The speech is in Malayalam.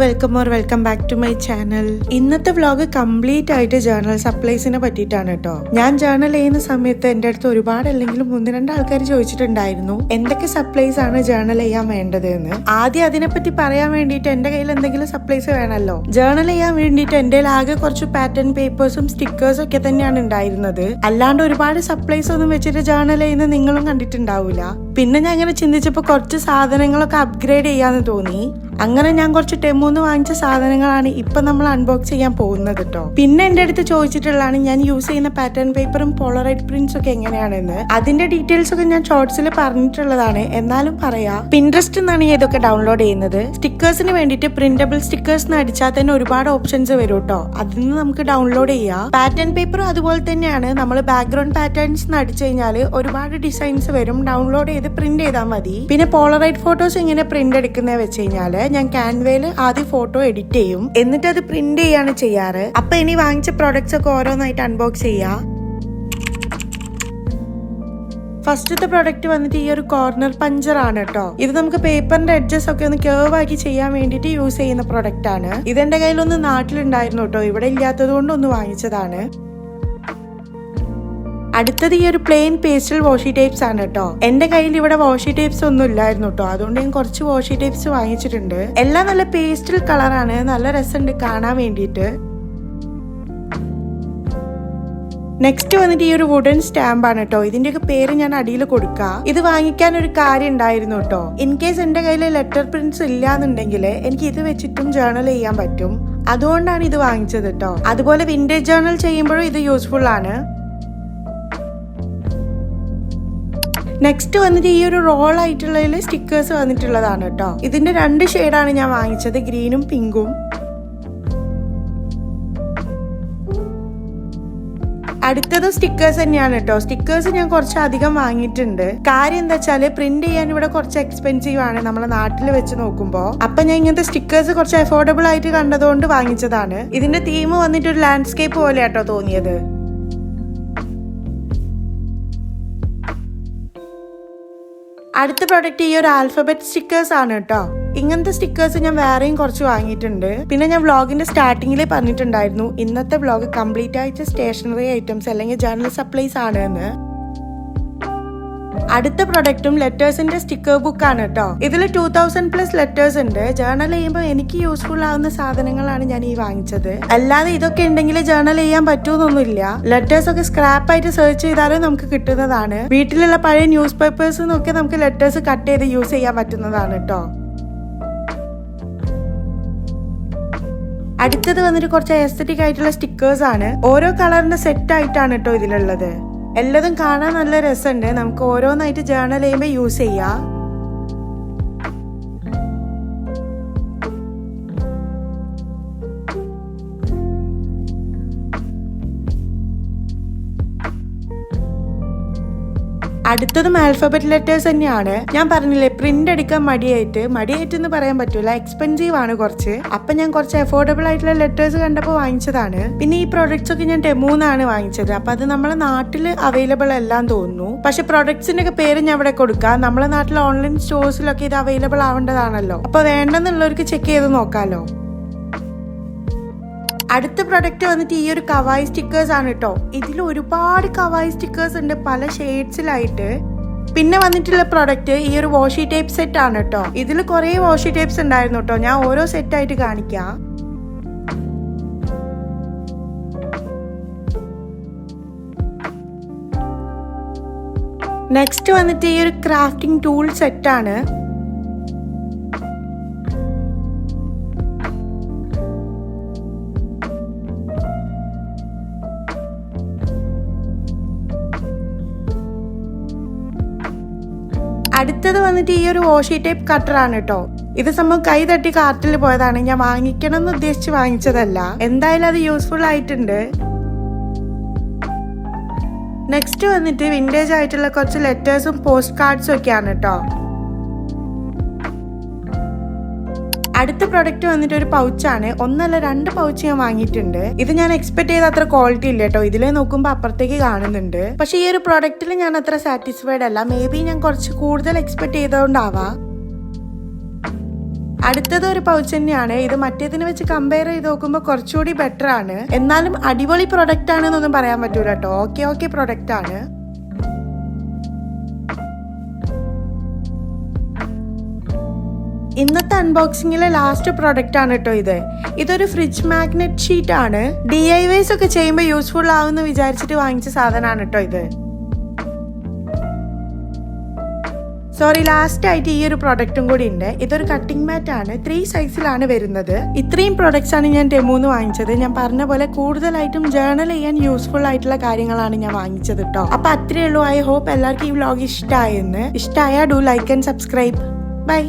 Welcome back to my channel. ഇന്നത്തെ വ്ലോഗ് കംപ്ലീറ്റ് ആയിട്ട് ജേർണൽ സപ്ലൈസിനെ പറ്റിയിട്ടാണ് കേട്ടോ. ഞാൻ ജേർണൽ ചെയ്യുന്ന സമയത്ത് എന്റെ അടുത്ത് ഒരുപാട് അല്ലെങ്കിലും 1-2 ആൾക്കാർ ചോദിച്ചിട്ടുണ്ടായിരുന്നു എന്തൊക്കെ സപ്ലൈസ് ആണ് ജേർണൽ ചെയ്യാൻ വേണ്ടത് എന്ന്. ആദ്യം അതിനെപ്പറ്റി പറയാൻ വേണ്ടിയിട്ട് എന്റെ കയ്യിൽ എന്തെങ്കിലും സപ്ലൈസ് വേണമല്ലോ. ജേർണൽ ചെയ്യാൻ വേണ്ടിയിട്ട് എന്റെ ആകെ കുറച്ച് പാറ്റേൺ പേപ്പേഴ്സും സ്റ്റിക്കേഴ്സും ഒക്കെ തന്നെയാണ് ഉണ്ടായിരുന്നത്. അല്ലാണ്ട് ഒരുപാട് സപ്ലൈസ് ഒന്നും വെച്ചിട്ട് ജേർണൽ ചെയ്യുന്നത് നിങ്ങളും കണ്ടിട്ടുണ്ടാവൂല. പിന്നെ ഞാൻ ഇങ്ങനെ ചിന്തിച്ചപ്പോൾ കുറച്ച് സാധനങ്ങളൊക്കെ അപ്ഗ്രേഡ് ചെയ്യാന്ന് തോന്നി. അങ്ങനെ ഞാൻ കുറച്ച് ടെമോന്ന് വാങ്ങിച്ച സാധനങ്ങളാണ് ഇപ്പൊ നമ്മൾ അൺബോക്സ് ചെയ്യാൻ പോകുന്നത് കേട്ടോ. പിന്നെ എന്റെ അടുത്ത് ചോദിച്ചിട്ടുള്ളതാണ് ഞാൻ യൂസ് ചെയ്യുന്ന പാറ്റേൺ പേപ്പറും പോളറൈഡ് പ്രിന്റ്സും ഒക്കെ എങ്ങനെയാണെന്ന്. അതിന്റെ ഡീറ്റെയിൽസ് ഒക്കെ ഞാൻ ഷോർട്സിൽ പറഞ്ഞിട്ടുള്ളതാണ്, എന്നാലും പറയാ. പിൻട്രസ്റ്റ് നിന്നാണ് ഇതൊക്കെ ഡൗൺലോഡ് ചെയ്യുന്നത്. സ്റ്റിക്കേഴ്സിന് വേണ്ടിയിട്ട് പ്രിന്റബിൾ സ്റ്റിക്കേഴ്സ് അടിച്ചാൽ തന്നെ ഒരുപാട് ഓപ്ഷൻസ് വരും കേട്ടോ. അതിൽ നിന്ന് നമുക്ക് ഡൗൺലോഡ് ചെയ്യാം. പാറ്റേൺ പേപ്പറും അതുപോലെ തന്നെയാണ്. നമ്മൾ ബാക്ക്ഗ്രൗണ്ട് പാറ്റേൺസ് അടിച്ചു കഴിഞ്ഞാൽ ഒരുപാട് ഡിസൈൻസ് വരും. ഡൗൺലോഡ് ചെയ്ത് പ്രിന്റ് ചെയ്താൽ മതി. പിന്നെ പോളറൈഡ് ഫോട്ടോസ് എങ്ങനെ പ്രിന്റ് എടുക്കുന്നത് വെച്ച് കഴിഞ്ഞാല് ഞാൻ ക്യാൻവയില് ആദ്യം ഫോട്ടോ എഡിറ്റ് ചെയ്യും, എന്നിട്ട് അത് പ്രിന്റ് ചെയ്യാണ് ചെയ്യാറ്. അപ്പൊ ഇനി വാങ്ങിച്ച പ്രോഡക്ട്സ് ഒക്കെ ഓരോന്നായിട്ട് അൺബോക്സ് ചെയ്യാം. ഫസ്റ്റത്തെ പ്രൊഡക്റ്റ് വന്നിട്ട് ഈ ഒരു കോർണർ പഞ്ചർ ആണ് കേട്ടോ. ഇത് നമുക്ക് പേപ്പറിന്റെ എഡ്ജസ് ഒക്കെ ഒന്ന് കേർവ് ആക്കി ചെയ്യാൻ വേണ്ടിട്ട് യൂസ് ചെയ്യുന്ന പ്രൊഡക്റ്റ് ആണ്. ഇതെന്റെ കയ്യിലൊന്ന് നാട്ടിലുണ്ടായിരുന്നു കേട്ടോ, ഇവിടെ ഇല്ലാത്തത് കൊണ്ട് ഒന്ന് വാങ്ങിച്ചതാണ്. അടുത്തത് ഈ ഒരു പ്ലെയിൻ പേസ്റ്റൽ വാഷി ടേപ്സ് ആണ് കേട്ടോ. എന്റെ കയ്യിൽ ഇവിടെ വാഷി ടേപ്സ് ഒന്നും ഇല്ലായിരുന്നു കേട്ടോ, അതുകൊണ്ട് ഞാൻ കുറച്ച് വാഷി ടേപ്സ് വാങ്ങിച്ചിട്ടുണ്ട്. എല്ലാം നല്ല പേസ്റ്റൽ കളറാണ്, നല്ല രസമുണ്ട് കാണാൻ വേണ്ടിയിട്ട്. നെക്സ്റ്റ് വന്നിട്ട് ഈ ഒരു വുഡൻ സ്റ്റാമ്പ് ആണ് കേട്ടോ. ഇതിന്റെയൊക്കെ പേര് ഞാൻ അടിയിൽ കൊടുക്കാം. ഇത് വാങ്ങിക്കാൻ ഒരു കാര്യം ഉണ്ടായിരുന്നു കേട്ടോ. ഇൻ കേസ് എന്റെ കയ്യിൽ ലെറ്റർ പ്രിന്റ്സ് ഇല്ലാന്നുണ്ടെങ്കിൽ എനിക്ക് ഇത് വെച്ചിട്ടും ജേർണൽ ചെയ്യാൻ പറ്റും. അതുകൊണ്ടാണ് ഇത് വാങ്ങിച്ചത് കേട്ടോ. അതുപോലെ വിന്റേജ് ജേർണൽ ചെയ്യുമ്പോഴും ഇത് യൂസ്ഫുൾ ആണ്. നെക്സ്റ്റ് വന്നിട്ട് ഈ ഒരു റോൾ ആയിട്ടുള്ളതിൽ സ്റ്റിക്കേഴ്സ് വന്നിട്ടുള്ളതാണ് കേട്ടോ. ഇതിന്റെ 2 ഷെയ്ഡാണ് ഞാൻ വാങ്ങിച്ചത്, ഗ്രീനും പിങ്കും. അടുത്തത് സ്റ്റിക്കേഴ്സ് തന്നെയാണ് കേട്ടോ. സ്റ്റിക്കേഴ്സ് ഞാൻ കുറച്ച് അധികം വാങ്ങിയിട്ടുണ്ട്. കാര്യം എന്താ വെച്ചാല് പ്രിന്റ് ചെയ്യാൻ ഇവിടെ കുറച്ച് എക്സ്പെൻസീവ് ആണ് നമ്മളെ നാട്ടിൽ വെച്ച് നോക്കുമ്പോ. അപ്പൊ ഞാൻ ഇങ്ങനത്തെ സ്റ്റിക്കേഴ്സ് കുറച്ച് അഫോർഡബിൾ ആയിട്ട് കണ്ടതുകൊണ്ട് വാങ്ങിച്ചതാണ്. ഇതിന്റെ തീം വന്നിട്ട് ഒരു ലാൻഡ്സ്കേപ്പ് പോലെ കേട്ടോ തോന്നിയത്. അടുത്ത പ്രൊഡക്റ്റ് ഈ ഒരു ആൽഫബറ്റ് സ്റ്റിക്കേഴ്സ് ആണ് കേട്ടോ. ഇങ്ങനത്തെ സ്റ്റിക്കേഴ്സ് ഞാൻ വേറെയും കുറച്ച് വാങ്ങിയിട്ടുണ്ട്. പിന്നെ ഞാൻ വ്ളോഗിന്റെ സ്റ്റാർട്ടിങ്ങിൽ പറഞ്ഞിട്ടുണ്ടായിരുന്നു ഇന്നത്തെ വ്ളോഗ് കംപ്ലീറ്റ് ആയിട്ട് സ്റ്റേഷനറി ഐറ്റംസ് അല്ലെങ്കിൽ ജേർണൽ സപ്ലൈസ് ആണ് എന്ന്. അടുത്ത പ്രൊഡക്റ്റും ലെറ്റേഴ്സിന്റെ സ്റ്റിക്കർ ബുക്ക് ആണ് കേട്ടോ. ഇതിൽ 2000+ ലെറ്റേഴ്സ് ഉണ്ട്. ജേർണൽ ചെയ്യുമ്പോൾ എനിക്ക് യൂസ്ഫുൾ ആവുന്ന സാധനങ്ങളാണ് ഞാൻ ഈ വാങ്ങിച്ചത്. അല്ലാതെ ഇതൊക്കെ ഉണ്ടെങ്കിൽ ജേർണൽ ചെയ്യാൻ പറ്റൂന്നൊന്നുമില്ല. ലെറ്റേഴ്സ് ഒക്കെ സ്ക്രാപ്പ് ആയിട്ട് സെർച്ച് ചെയ്താലും നമുക്ക് കിട്ടുന്നതാണ്. വീട്ടിലുള്ള പഴയ ന്യൂസ് പേപ്പേഴ്സിനൊക്കെ നമുക്ക് ലെറ്റേഴ്സ് കട്ട് ചെയ്ത് യൂസ് ചെയ്യാൻ പറ്റുന്നതാണ് കേട്ടോ. അടുത്തത് വന്നിട്ട് കുറച്ച് എസ്തറ്റിക് ആയിട്ടുള്ള സ്റ്റിക്കേഴ്സ് ആണ്. ഓരോ കളറിന്റെ സെറ്റ് ആയിട്ടാണ് കേട്ടോ ഇതിലുള്ളത്. എല്ലാതും കാണാൻ നല്ല രസമുണ്ട്. നമുക്ക് ഓരോന്നായിട്ട് ജേർണൽ ചെയ്യുമ്പോൾ യൂസ് ചെയ്യാം. അടുത്തതും ആൽഫബറ്റ് ലെറ്റേഴ്സ് തന്നെയാണ്. ഞാൻ പറഞ്ഞില്ലേ പ്രിന്റ് എടുക്കാൻ മടിയായിട്ട് എന്ന് പറയാൻ പറ്റൂല, എക്സ്പെൻസീവ് ആണ് കുറച്ച്. അപ്പൊ ഞാൻ കുറച്ച് അഫോർഡബിൾ ആയിട്ടുള്ള ലെറ്റേഴ്സ് കണ്ടപ്പോൾ വാങ്ങിച്ചതാണ്. പിന്നെ ഈ പ്രോഡക്ട്സ് ഒക്കെ ഞാൻ ടെമൂന്നാണ് വാങ്ങിച്ചത്. അപ്പൊ അത് നമ്മളെ നാട്ടിൽ അവൈലബിൾ അല്ലാന്ന് തോന്നുന്നു. പക്ഷെ പ്രൊഡക്ട്സിന്റെ ഒക്കെ പേര് ഞാൻ ഇവിടെ കൊടുക്കാം. നമ്മളെ നാട്ടിലെ ഓൺലൈൻ സ്റ്റോഴ്സിലൊക്കെ ഇത് അവൈലബിൾ ആവേണ്ടതാണല്ലോ. അപ്പൊ വേണ്ടെന്നുള്ളവർക്ക് ചെക്ക് ചെയ്ത് നോക്കാലോ. അടുത്ത പ്രൊഡക്റ്റ് വന്നിട്ട് ഈ ഒരു കവായി സ്റ്റിക്കേഴ്സ് ആണ് കേട്ടോ. ഇതിൽ ഒരുപാട് കവായി സ്റ്റിക്കേഴ്സ് ഉണ്ട് പല ഷെയ്ഡ്സിലായിട്ട്. പിന്നെ വന്നിട്ടുള്ള പ്രൊഡക്റ്റ് ഈ ഒരു വാഷി ടേപ്പ് സെറ്റ് ആണ് കേട്ടോ. ഇതിൽ കുറെ വാഷി ടേപ്സ് ഉണ്ടായിരുന്നു കേട്ടോ. ഞാൻ ഓരോ സെറ്റ് ആയിട്ട് കാണിക്കാം. നെക്സ്റ്റ് വന്നിട്ട് ഈ ഒരു ക്രാഫ്റ്റിംഗ് ടൂൾ സെറ്റ് ആണ്. അടുത്തത് വന്നിട്ട് ഈ ഒരു വാഷി ടേപ്പ് കട്ടർ ആണ് കേട്ടോ. ഇത് സംഭവം കൈ തട്ടി കാർട്ടിൽ പോയതാണ്. ഞാൻ വാങ്ങിക്കണം എന്ന് ഉദ്ദേശിച്ച് വാങ്ങിച്ചതല്ല. എന്തായാലും അത് യൂസ്ഫുൾ ആയിട്ടുണ്ട്. നെക്സ്റ്റ് വന്നിട്ട് വിന്റേജ് ആയിട്ടുള്ള കുറച്ച് ലെറ്റേഴ്സും പോസ്റ്റ് കാർഡ്സും ഒക്കെയാണ് കേട്ടോ. അടുത്ത പ്രൊഡക്റ്റ് വന്നിട്ട് ഒരു പൗച്ചാണ്. 1 അല്ല 2 പൗച്ച് ഞാൻ വാങ്ങിയിട്ടുണ്ട്. ഇത് ഞാൻ എക്സ്പെക്ട് ചെയ്ത അത്ര ക്വാളിറ്റി ഇല്ല കേട്ടോ. ഇതിലെ നോക്കുമ്പോൾ അപ്പുറത്തേക്ക് കാണുന്നുണ്ട്. പക്ഷെ ഈ ഒരു പ്രൊഡക്റ്റിൽ ഞാൻ അത്ര സാറ്റിസ്ഫൈഡ് അല്ല. മേ ബി ഞാൻ കുറച്ച് കൂടുതൽ എക്സ്പെക്ട് ചെയ്തതുകൊണ്ടാവാം. അടുത്തത് ഒരു പൗച്ച് തന്നെയാണ്. ഇത് മറ്റേതിനെ വെച്ച് കമ്പയർ ചെയ്ത് നോക്കുമ്പോൾ കുറച്ചുകൂടി ബെറ്റർ ആണ്. എന്നാലും അടിപൊളി പ്രൊഡക്റ്റ് ആണെന്നൊന്നും പറയാൻ പറ്റൂല കേട്ടോ. ഓക്കെ പ്രൊഡക്റ്റ് ആണ്. ഇന്നത്തെ അൺബോക്സിംഗിലെ ലാസ്റ്റ് പ്രൊഡക്റ്റ് ആണ് കേട്ടോ ഇത്. ഇതൊരു ഫ്രിഡ്ജ് മാഗ്നറ്റ് ഷീറ്റ് ആണ്. DIYs ഒക്കെ ചെയ്യുമ്പോൾ യൂസ്ഫുൾ ആവുമെന്ന് വിചാരിച്ചിട്ട് വാങ്ങിച്ച സാധനമാണ് കേട്ടോ ഇത്. ലാസ്റ്റ് ആയിട്ട് ഈ ഒരു പ്രൊഡക്റ്റും കൂടി ഉണ്ട്. ഇതൊരു കട്ടിംഗ് മാറ്റ് ആണ്. 3 സൈസിലാണ് വരുന്നത്. ഇത്രയും പ്രൊഡക്ട്സ് ആണ് ഞാൻ ടെമൂന്ന് വാങ്ങിച്ചത്. ഞാൻ പറഞ്ഞ പോലെ കൂടുതലായിട്ടും ജേർണൽ ചെയ്യാൻ യൂസ്ഫുൾ ആയിട്ടുള്ള കാര്യങ്ങളാണ് ഞാൻ വാങ്ങിച്ചത് കേട്ടോ. അപ്പൊ അത്രയേ ഉള്ളൂ. ഐ ഹോപ്പ് എല്ലാവർക്കും ഈ വ്ലോഗ് ഇഷ്ടമായെന്ന്. ഇഷ്ടമായ do like and subscribe. By.